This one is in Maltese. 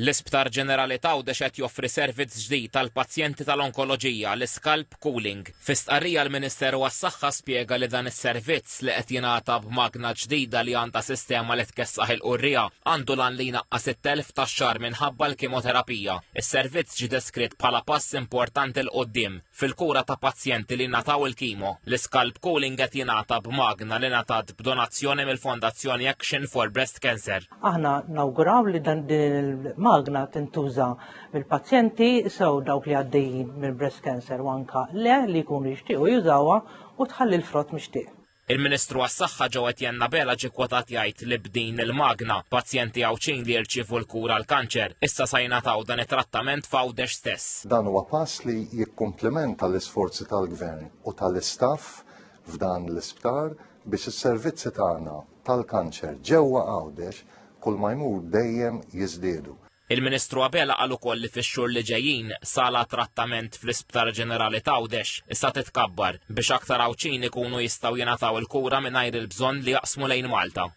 L-Isptar Ġenerali ta' Għawdex qed joffri servizz ġdid tal-pazjenti tal-onkoloġija l-scalp cooling. Fi stqarrija l-Ministeru għas-Saħħa spjega li dan is-servizz li qed jingħata b'magna ġdida li għandha sistema li tkessaħ il-qurrija għandu lan li jnaqqas 6,000 tax-xahar minħabba l-kimoterapija. Is-servizz ġie deskritt bħala pass importanti l qudiem fil-kura ta' pazjenti li ngħataw il-kimo. L-scalp cooling qed jingħata b'magna li ngħatat b'donazzjoni mill-Fondazzjoni Action for Breast Cancer. Aħna nawguraw li dan magna tintuża mill-pazjenti sew dawk li għaddejjin minn breast cancer u anke li jkunu jixtiequ jużawha u tħalli l-frott mixtieq. Il-Ministru għas-Saħħa ġewwa Nabela ġie kkwotat jgħid li b'din il-magna pazjenti Għawċin li jirċievu l-kura l-kanċer issa se jingħataw dan it-trattament f'Għawdex stess. Dan huwa pass li jikkumplementa l-isforzi tal-Gvern u tal-istaff f'dan l-isptar biex is-servizzi tagħna tal-kanċer ġewwa Għawdex kull ma jmur dejjem jiżdiedu. Il-Ministru Abela qal ukoll li fix-xhur li ġejjin sala trattament fl-Isptar Ġenerali ta' Għawdex issa titkabbar biex aktar Għawċin ikunu jistgħu jingħataw il-kura mingħajr il-bżonn li jaqsmu lejn Malta.